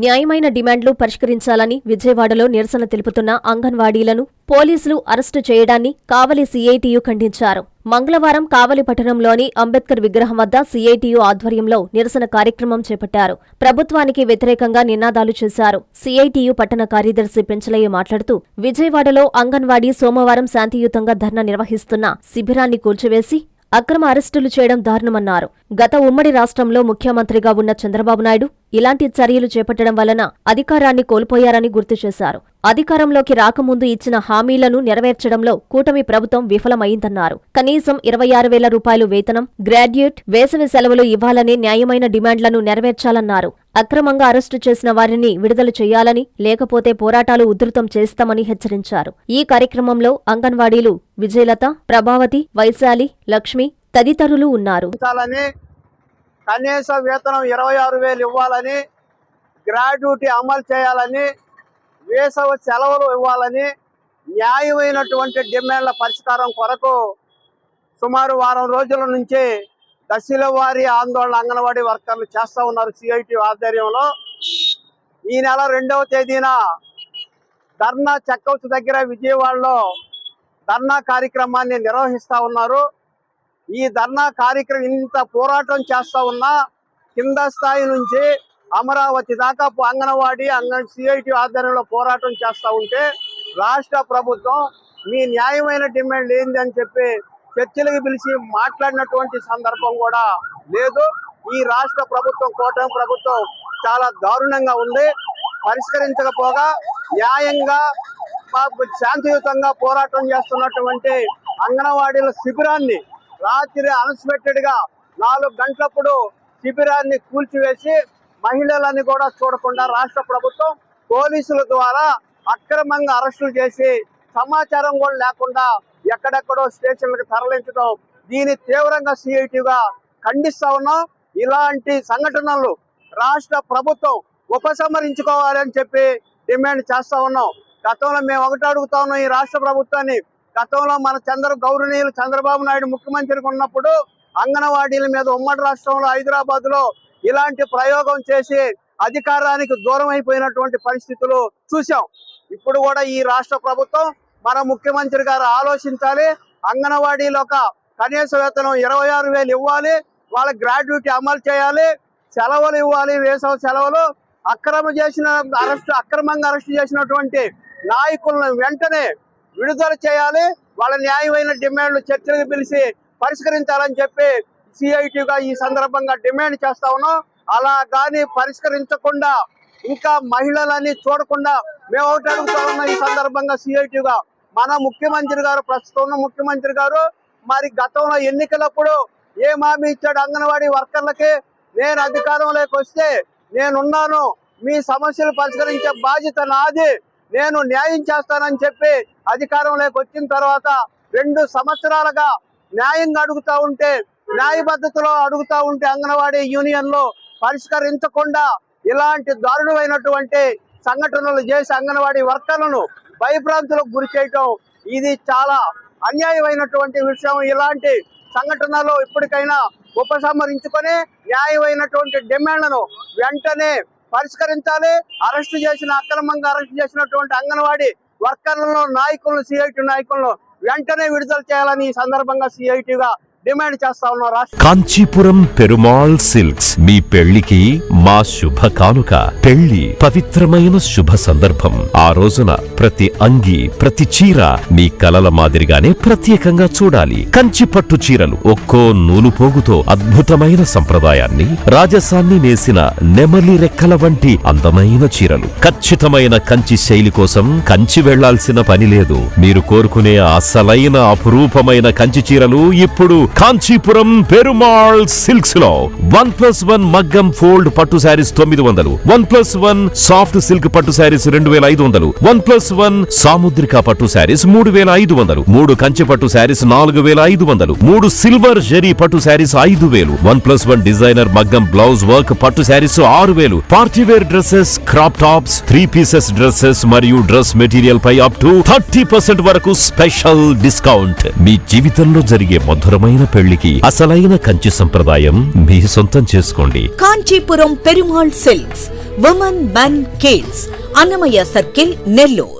న్యాయమైన డిమాండ్లు పరిష్కరించాలని విజయవాడలో నిరసన తెలుపుతున్న అంగన్వాడీలను పోలీసులు అరెస్టు చేయడాన్ని కావలి సీఐటియు ఖండించారు. మంగళవారం కావలి పట్టణంలోని అంబేద్కర్ విగ్రహం వద్ద సీఐటియు ఆధ్వర్యంలో నిరసన కార్యక్రమం చేపట్టారు. ప్రభుత్వానికి వ్యతిరేకంగా నినాదాలు చేశారు. సీఐటియు పట్టణ కార్యదర్శి పెంచలయ్య మాట్లాడుతూ, విజయవాడలో అంగన్వాడీ సోమవారం శాంతియుతంగా ధర్నా నిర్వహిస్తున్న శిబిరాన్ని కూల్చివేసి అక్రమ అరెస్టులు చేయడం దారుణమన్నారు. గత ఉమ్మడి రాష్ట్రంలో ముఖ్యమంత్రిగా ఉన్న చంద్రబాబు నాయుడు ఇలాంటి చర్యలు చేపట్టడం వలన అధికారాన్ని కోల్పోయారని గుర్తు చేశారు. అధికారంలోకి రాకముందు ఇచ్చిన హామీలను నెరవేర్చడంలో కూటమి ప్రభుత్వం విఫలమైందన్నారు. కనీసం 26,000 రూపాయలు వేతనం, గ్రాడ్యుయేట్, వేసవి సెలవులు ఇవ్వాలనే న్యాయమైన డిమాండ్లను నెరవేర్చాలన్నారు. అక్రమంగా అరెస్టు చేసిన వారిని విడుదల చేయాలని, లేకపోతే పోరాటాలు ఉధృతం చేస్తామని హెచ్చరించారు. ఈ కార్యక్రమంలో అంగన్వాడీలు విజయలత, ప్రభావతి, వైశాలి, లక్ష్మి తదితరులు ఉన్నారు. కనీస వేతనం 26,000 ఇవ్వాలని, గ్రాడ్యుటీ అమలు చేయాలని, వేసవి సెలవులు ఇవ్వాలని, న్యాయమైనటువంటి డిమాండ్ల పరిష్కారం కొరకు సుమారు వారం రోజుల నుంచి దశల వారీ ఆందోళన అంగన్వాడీ వర్కర్లు చేస్తూ ఉన్నారు. సిఐటి ఆధ్వర్యంలో ఈ నెల 2వ తేదీన ధర్నా చెక్అవుట్ దగ్గర విజయవాడలో ధర్నా కార్యక్రమాన్ని నిర్వహిస్తూ ఉన్నారు. ఈ ధర్నా కార్యక్రమం ఇంత పోరాటం చేస్తూ ఉన్నా కింద స్థాయి నుంచి అమరావతి దాకా అంగన్వాడీ సిఐటి ఆధ్వర్యంలో పోరాటం చేస్తూ ఉంటే రాష్ట్ర ప్రభుత్వం మీ న్యాయమైన డిమాండ్ ఏంది అని చెప్పి చర్చలకు పిలిచి మాట్లాడినటువంటి సందర్భం కూడా లేదు. ఈ రాష్ట్ర ప్రభుత్వం, కూటమి ప్రభుత్వం చాలా దారుణంగా ఉంది. పరిష్కరించకపోగా న్యాయంగా శాంతియుతంగా పోరాటం చేస్తున్నటువంటి అంగన్వాడీల శిబిరాన్ని రాత్రి అన్ఎక్స్పెక్టెడ్ గా 4 గంటలప్పుడు శిబిరాన్ని కూల్చివేసి మహిళలని కూడా చూడకుండా రాష్ట్ర ప్రభుత్వం పోలీసుల ద్వారా అక్రమంగా అరెస్టులు చేసి సమాచారం కూడా లేకుండా ఎక్కడెక్కడో స్టేషన్లకు తరలించడం, దీన్ని తీవ్రంగా సిఐటిగా ఖండిస్తా ఉన్నాం. ఇలాంటి సంఘటనలు రాష్ట్ర ప్రభుత్వం ఉపసంహరించుకోవాలని చెప్పి డిమాండ్ చేస్తా ఉన్నాం. గతంలో మేము ఒకటి అడుగుతా ఉన్నాం ఈ రాష్ట్ర ప్రభుత్వాన్ని. గతంలో మన గౌరవనీయులు చంద్రబాబు నాయుడు ముఖ్యమంత్రిగా ఉన్నప్పుడు అంగన్వాడీల మీద ఉమ్మడి రాష్ట్రంలో హైదరాబాద్ లో ఇలాంటి ప్రయోగం చేసి అధికారానికి దూరం అయిపోయినటువంటి పరిస్థితులు చూసాం. ఇప్పుడు కూడా ఈ రాష్ట్ర ప్రభుత్వం, మన ముఖ్యమంత్రి గారు ఆలోచించాలి. అంగన్వాడీలో ఒక కనీస వేతనం 26,000 ఇవ్వాలి, వాళ్ళ గ్రాడ్యుటీ అమలు చేయాలి, సెలవులు ఇవ్వాలి, వేసవి సెలవులు. అక్రమంగా అరెస్ట్ చేసినటువంటి నాయకులను వెంటనే విడుదల చేయాలి. వాళ్ళ న్యాయమైన డిమాండ్లు చర్చలకు పిలిచి పరిష్కరించాలని చెప్పి సిఐటిగా ఈ సందర్భంగా డిమాండ్ చేస్తా ఉన్నాం. అలా కానీ పరిష్కరించకుండా ఇంకా మహిళలని చూడకుండా మేము ఒకటి అడుగుతా ఉన్నాం ఈ సందర్భంగా సిఐటిగా. మన ముఖ్యమంత్రి గారు, ప్రస్తుతం ఉన్న ముఖ్యమంత్రి గారు మరి గతంలో ఎన్నికలప్పుడు ఏం హామీ ఇచ్చాడు అంగన్వాడీ వర్కర్లకి? నేను అధికారంలోకి వస్తే నేనున్నాను, మీ సమస్యలు పరిష్కరించే బాధ్యత నాది, నేను న్యాయం చేస్తానని చెప్పి అధికారంలోకి వచ్చిన తర్వాత 2 సంవత్సరాలుగా న్యాయంగా అడుగుతా ఉంటే, న్యాయబద్ధతలో అడుగుతా ఉంటే అంగన్వాడీ యూనియన్లు పరిష్కరించకుండా ఇలాంటి దారుణమైనటువంటి సంఘటనలు చేసి అంగన్వాడీ వర్కర్లను భయభ్రాంతులకు గురి చేయటం ఇది చాలా అన్యాయమైనటువంటి విషయం. ఇలాంటి సంఘటనలు ఇప్పటికైనా ఉపసంహరించుకొని న్యాయమైనటువంటి డిమాండ్లను వెంటనే పరిష్కరించాలి. అక్రమంగా అరెస్టు చేసినటువంటి అంగన్వాడీ వర్కర్లను, నాయకులను, సిఐటి నాయకులను వెంటనే విడుదల చేయాలని ఈ సందర్భంగా సిఐటిగా డిమాండ్ చేస్తా ఉన్నారు. కాంచీపురం పెరుమాళ్ సిల్క్స్ మీ పెళ్లికి మా శుభ కానుక. పెళ్లి పవిత్రమైన శుభ సందర్భం. ఆ రోజున ప్రతి అంగి, ప్రతి చీర మీ కలల మాదిరిగానే ప్రత్యేకంగా చూడాలి. కంచి పట్టు చీరలు ఒక్కో నూలు పోగుతో అద్భుతమైన సంప్రదాయాన్ని, రాజసాన్ని నేసిన నెమలి రెక్కల వంటి అందమైన చీరలు. ఖచ్చితమైన కంచి శైలి కోసం కంచి వెళ్లాల్సిన పని లేదు. మీరు కోరుకునే అసలైన అపురూపమైన కంచి చీరలు ఇప్పుడు కాంచీపురం పెరుమాళ్ సిల్క్స్ లో 1+1 మగ్గం ఫోల్డ్ పట్టు శారీస్ 900, 1+1 సాఫ్ట్ సిల్క్ పట్టు శారీస్ 2500, 1+1 సాముద్రిక పట్టు శారీస్ 3500, 3 కంచి పట్టు శారీస్ 4500, 3 సిల్వర్ జరీ పట్టు శారీస్ 5000, 1+1 డిజైనర్ మగ్గం బ్లౌజ్ వర్క్ పట్టు sarees 6000, partywear dresses, crop tops, 3 pieces dresses మరియు డ్రెస్ మెటీరియల్ పై అప్ టు 30% వరకు స్పెషల్ డిస్కౌంట్. మీ జీవితంలో జరిగే మధురమైన పెళ్లికి అసలైన కంచి సంప్రదాయం మీ సొంతం చేసుకోండి. Kanchipuram Perumal silks women men kids Annamayya circle Nellore.